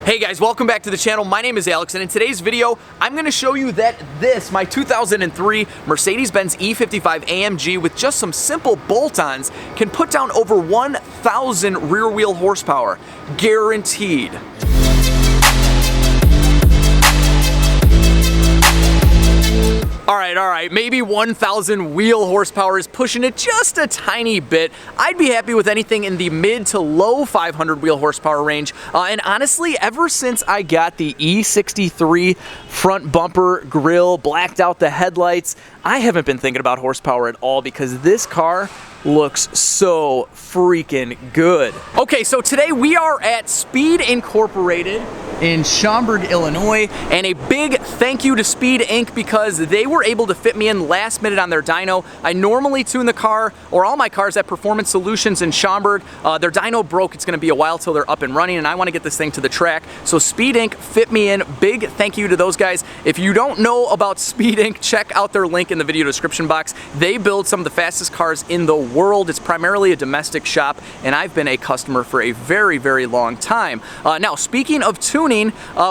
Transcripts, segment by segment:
Hey guys, welcome back to the channel. My name is Alex, and in today's video, I'm going to show you that my 2003 Mercedes-Benz E55 AMG with just some simple bolt-ons can put down over 1,000 rear wheel horsepower, guaranteed. All right, maybe 1,000 wheel horsepower is pushing it just a tiny bit. I'd be happy with anything in the mid to low 500 wheel horsepower range. And honestly, ever since I got the E63 front bumper grille, blacked out the headlights, I haven't been thinking about horsepower at all because this car looks so freaking good. Okay, so today we are at Speed Incorporated in Schaumburg, Illinois, and a big thank you to Speed Inc. because they were able to fit me in last minute on their dyno. I normally tune the car, or all my cars, at Performance Solutions in Schaumburg. Their dyno broke. It's gonna be a while till they're up and running, and I wanna get this thing to the track. So Speed Inc. fit me in. Big thank you to those guys. If you don't know about Speed Inc., check out their link in the video description box. They build some of the fastest cars in the world. It's primarily a domestic shop, and I've been a customer for a very, very long time. Now, speaking of tuning,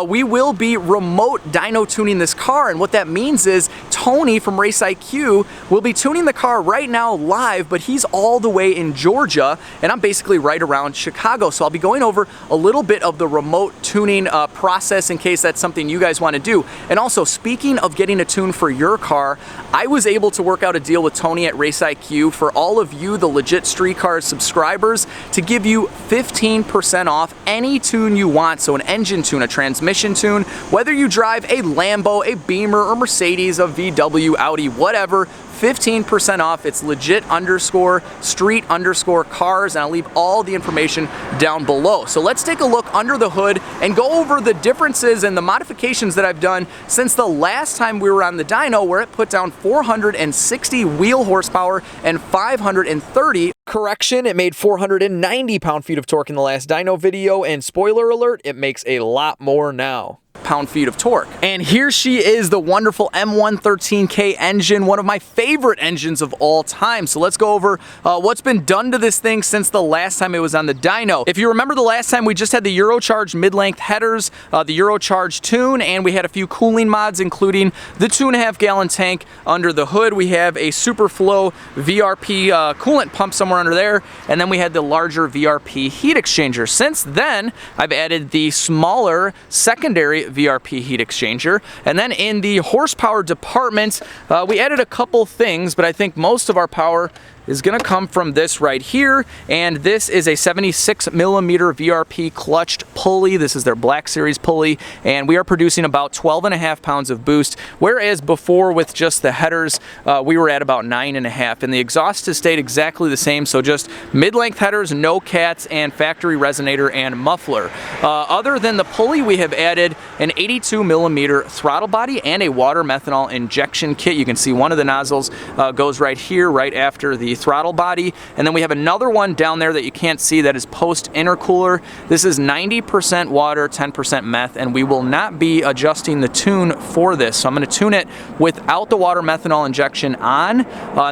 we will be remote dyno tuning this car, and what that means is Tony from Race IQ will be tuning the car right now live, but he's all the way in Georgia, and I'm basically right around Chicago, so I'll be going over a little bit of the remote tuning process in case that's something you guys want to do. And also, speaking of getting a tune for your car, I was able to work out a deal with Tony at Race IQ for all of you, the Legit Street Cars subscribers, to give you 15% off any tune you want. So an engine tune, a transmission tune, whether you drive a Lambo, a Beamer, or Mercedes, a VW, Audi, whatever, 15% off. It's legit_street_cars, and I'll leave all the information down below. So let's take a look under the hood and go over the differences and the modifications that I've done since the last time we were on the dyno, where it put down 460 wheel horsepower and 530. Correction, it made 490 pound-feet of torque in the last dyno video, and spoiler alert, it makes a lot more now. Pound-feet of torque. And here she is, the wonderful M113K engine, one of my favorite engines of all time. So let's go over what's been done to this thing since the last time it was on the dyno. If you remember, the last time we just had the Eurocharge mid-length headers, the Eurocharge tune, and we had a few cooling mods, including the 2.5 gallon tank under the hood. We have a Superflow VRP coolant pump somewhere under there, and then we had the larger VRP heat exchanger. Since then, I've added the smaller secondary VRP heat exchanger, and then in the horsepower department, we added a couple things, but I think most of our power is gonna come from this right here, and this is a 76mm VRP clutched pulley. This is their Black Series pulley, and we are producing about 12.5 pounds of boost, whereas before with just the headers, we were at about 9.5, and the exhaust has stayed exactly the same, so just mid-length headers, no cats, and factory resonator and muffler. Other than the pulley, we have added an 82mm throttle body and a water methanol injection kit. You can see one of the nozzles goes right here, right after the throttle body, and then we have another one down there that you can't see that is post intercooler. This is 90% water, 10% meth, and we will not be adjusting the tune for this. So I'm going to tune it without the water methanol injection on.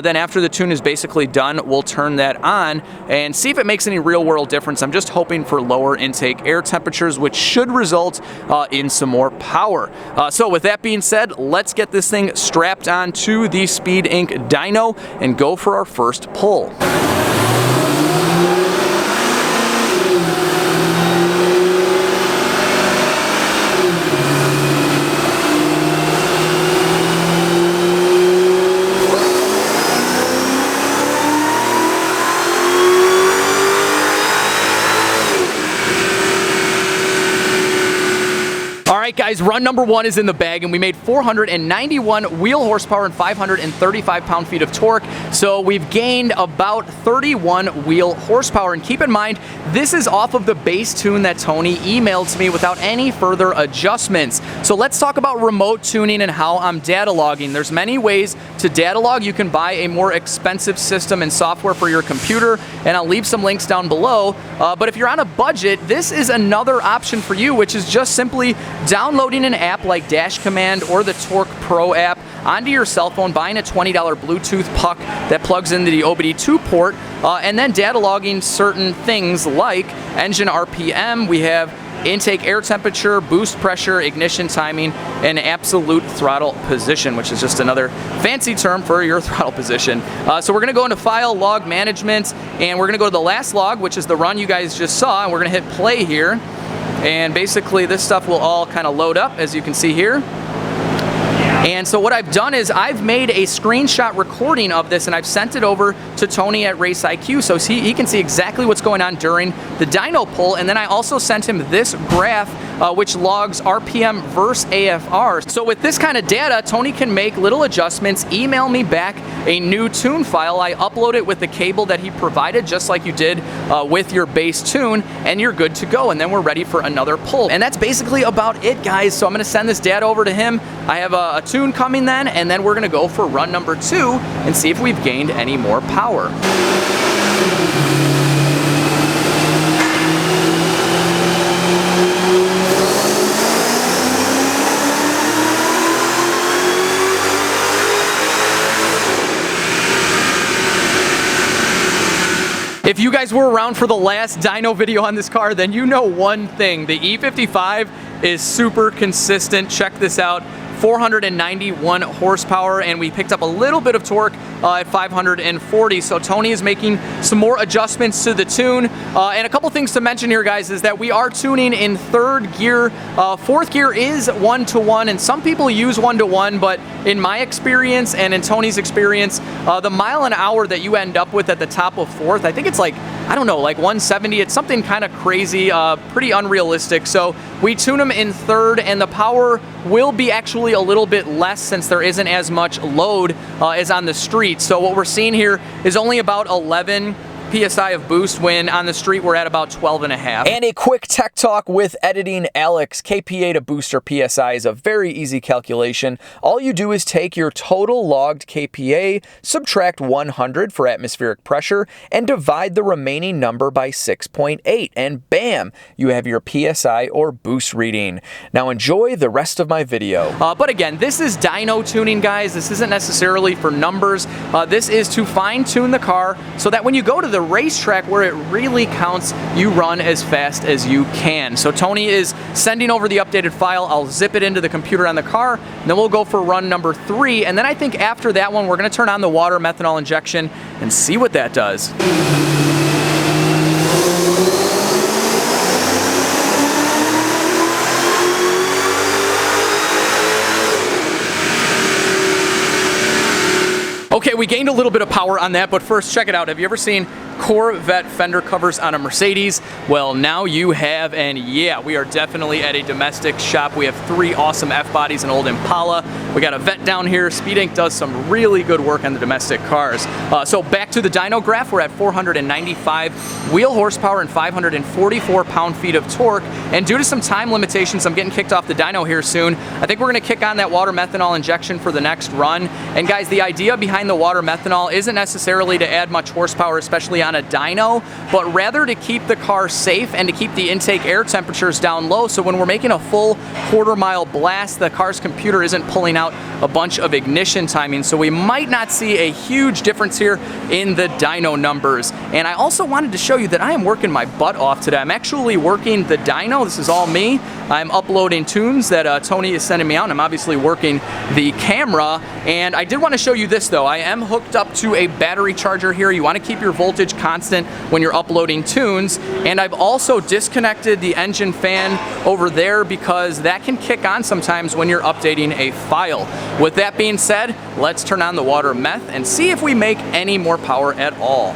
Then after the tune is basically done, we'll turn that on and see if it makes any real world difference. I'm just hoping for lower intake air temperatures, which should result in some more power. So with that being said, let's get this thing strapped on to the Speed Inc. dyno and go for our first pull. Alright guys, run number one is in the bag, and we made 491 wheel horsepower and 535 pound-feet of torque, so we've gained about 31 wheel horsepower. And keep in mind, this is off of the base tune that Tony emailed to me without any further adjustments. So let's talk about remote tuning and how I'm data logging. There's many ways to data log. You can buy a more expensive system and software for your computer, and I'll leave some links down below. But if you're on a budget, this is another option for you, which is just simply downloading an app like Dash Command or the Torque Pro app onto your cell phone, buying a $20 Bluetooth puck that plugs into the OBD2 port, and then data logging certain things like engine RPM. We have intake air temperature, boost pressure, ignition timing, and absolute throttle position, which is just another fancy term for your throttle position. So we're gonna go into File, Log Management, and we're gonna go to the last log, which is the run you guys just saw, and we're gonna hit play here. And basically this stuff will all kind of load up, as you can see here. And so what I've done is I've made a screenshot recording of this and I've sent it over to Tony at Race IQ so he can see exactly what's going on during the dyno pull. And then I also sent him this graph which logs RPM versus AFR. So with this kind of data, Tony can make little adjustments, email me back a new tune file. I upload it with the cable that he provided, just like you did with your base tune, and you're good to go. And then we're ready for another pull. And that's basically about it, guys. So I'm gonna send this data over to him. I have a tune coming then, and then we're gonna go for run number 2 and see if we've gained any more power. If you guys were around for the last dyno video on this car, then you know one thing. The E55 is super consistent. Check this out. 491 horsepower, and we picked up a little bit of torque at 540. So Tony is making some more adjustments to the tune. And a couple things to mention here, guys, is that we are tuning in 3rd gear. 4th gear is 1-to-1, and some people use 1-to-1, but in my experience and in Tony's experience, the mile an hour that you end up with at the top of 4th, I think it's like, I don't know, like 170. It's something kind of crazy, pretty unrealistic. So we tune them in 3rd, and the power will be actually a little bit less since there isn't as much load as on the street. So what we're seeing here is only about 11 PSI of boost, when on the street we're at about 12.5. And a quick tech talk with editing Alex. KPA to booster PSI is a very easy calculation. All you do is take your total logged KPA, subtract 100 for atmospheric pressure, and divide the remaining number by 6.8, and bam, you have your PSI or boost reading. Now enjoy the rest of my video. But again, this is dyno tuning, guys. This isn't necessarily for numbers. This is to fine tune the car so that when you go to the racetrack where it really counts, you run as fast as you can. So Tony is sending over the updated file. I'll zip it into the computer on the car, and then we'll go for run number 3. And then I think after that one, we're gonna turn on the water methanol injection and see what that does. Okay, we gained a little bit of power on that, but first check it out. Have you ever seen Corvette fender covers on a Mercedes? Well, now you have, and yeah, we are definitely at a domestic shop. We have 3 awesome F-bodies, an old Impala. We got a Vet down here. Speed Ink does some really good work on the domestic cars. So back to the dyno graph, we're at 495 wheel horsepower and 544 pound-feet of torque. And due to some time limitations, I'm getting kicked off the dyno here soon. I think we're gonna kick on that water methanol injection for the next run. And guys, the idea behind the water methanol isn't necessarily to add much horsepower, especially on a dyno, but rather to keep the car safe and to keep the intake air temperatures down low, so when we're making a full quarter-mile blast, the car's computer isn't pulling out a bunch of ignition timing. So we might not see a huge difference here in the dyno numbers. And I also wanted to show you that I am working my butt off today. I'm actually working the dyno. This is all me. I'm uploading tunes that Tony is sending me out, and I'm obviously working the camera. And I did want to show you this though. I am hooked up to a battery charger here. You want to keep your voltage constant when you're uploading tunes. And I've also disconnected the engine fan over there because that can kick on sometimes when you're updating a file. With that being said, let's turn on the water meth and see if we make any more power at all.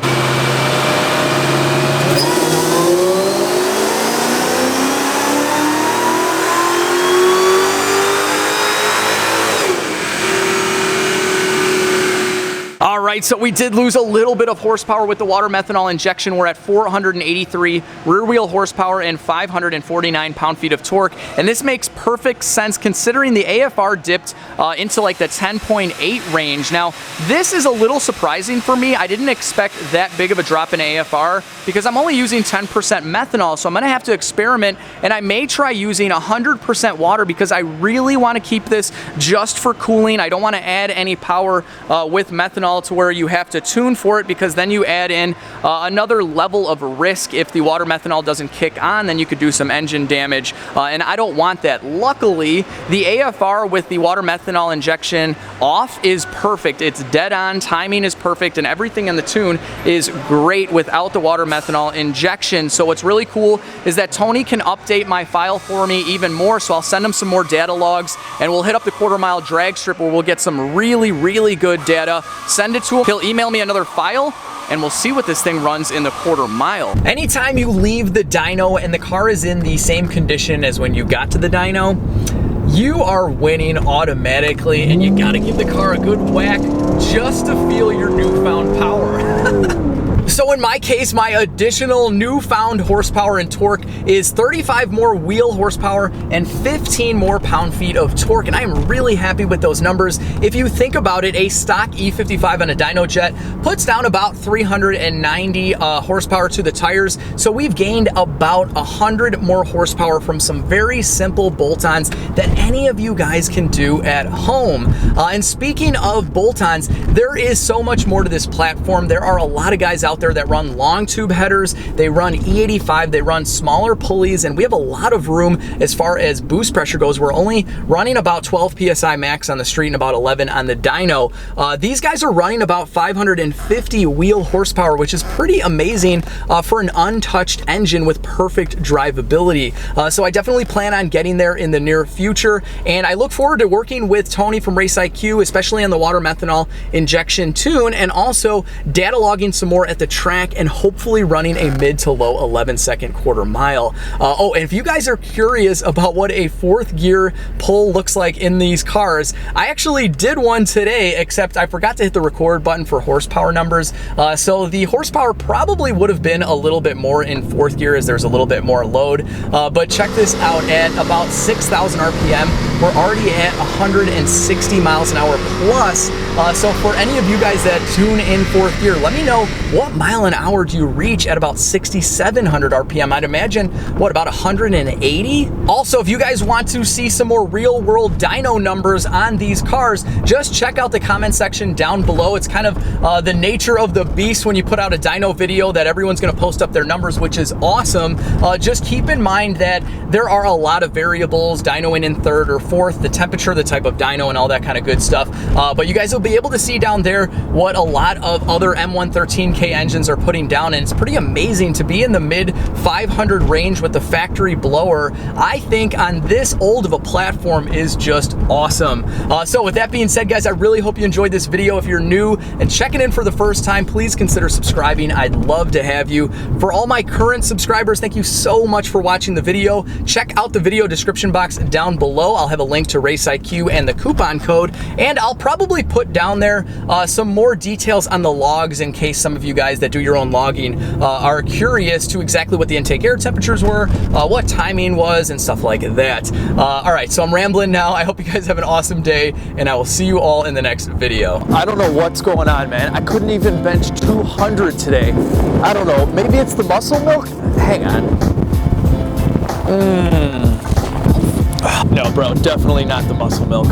All right, so we did lose a little bit of horsepower with the water methanol injection. We're at 483 rear wheel horsepower and 549 pound-feet of torque. And this makes perfect sense considering the AFR dipped into like the 10.8 range. Now, this is a little surprising for me. I didn't expect that big of a drop in AFR because I'm only using 10% methanol. So I'm gonna have to experiment, and I may try using 100% water because I really wanna keep this just for cooling. I don't wanna add any power with methanol to where sure you have to tune for it, because then you add in another level of risk. If the water methanol doesn't kick on, then you could do some engine damage, and I don't want that. Luckily, the AFR with the water methanol injection off is perfect. It's dead on, timing is perfect, and everything in the tune is great without the water methanol injection. So what's really cool is that Tony can update my file for me even more, so I'll send him some more data logs, and we'll hit up the quarter-mile drag strip where we'll get some really good data, send it to him, he'll email me another file, and we'll see what this thing runs in the quarter-mile. Anytime you leave the dyno and the car is in the same condition as when you got to the dyno, you are winning automatically, and you gotta give the car a good whack just to feel your newfound power. So in my case, my additional newfound horsepower and torque is 35 more wheel horsepower and 15 more pound-feet of torque, and I am really happy with those numbers. If you think about it, a stock E55 on a dyno jet puts down about 390 horsepower to the tires, so we've gained about 100 more horsepower from some very simple bolt-ons that any of you guys can do at home. And speaking of bolt-ons, there is so much more to this platform. There are a lot of guys out there that run long tube headers, they run E85, they run smaller pulleys, and we have a lot of room as far as boost pressure goes. We're only running about 12 PSI max on the street and about 11 on the dyno. These guys are running about 550 wheel horsepower, which is pretty amazing for an untouched engine with perfect drivability. So I definitely plan on getting there in the near future, and I look forward to working with Tony from Race IQ, especially on the water methanol injection tune, and also data logging some more at the track, and hopefully running a mid to low 11-second quarter-mile. Oh, and if you guys are curious about what a fourth gear pull looks like in these cars, I actually did one today, except I forgot to hit the record button for horsepower numbers. So the horsepower probably would have been a little bit more in fourth gear, as there's a little bit more load. But check this out, at about 6,000 RPM, we're already at 160 miles an hour plus. So for any of you guys that tune in fourth gear, let me know, what mile an hour do you reach at about 6,700 RPM? I'd imagine, what, about 180? Also, if you guys want to see some more real world dyno numbers on these cars, just check out the comment section down below. It's kind of the nature of the beast when you put out a dyno video that everyone's gonna post up their numbers, which is awesome. Just keep in mind that there are a lot of variables, dynoing in third or fourth, the temperature, the type of dyno, and all that kind of good stuff. But you guys will be able to see down there what a lot of other M113K engines are putting down, and it's pretty amazing to be in the mid 500 range with the factory blower. I think on this old of a platform is just awesome. So with that being said, guys, I really hope you enjoyed this video. If you're new and checking in for the first time, please consider subscribing. I'd love to have you. For all my current subscribers, thank you so much for watching the video. Check out the video description box down below. I'll have a link to Race IQ and the coupon code, and I'll probably put down there some more details on the logs in case some of you guys that do your own logging are curious to exactly what the intake air temperatures were, what timing was, and stuff like that. All right, so I'm rambling now. I hope you guys have an awesome day, and I will see you all in the next video. I don't know what's going on, man. I couldn't even bench 200 today. I don't know, maybe it's the muscle milk? Hang on. No, bro, definitely not the muscle milk.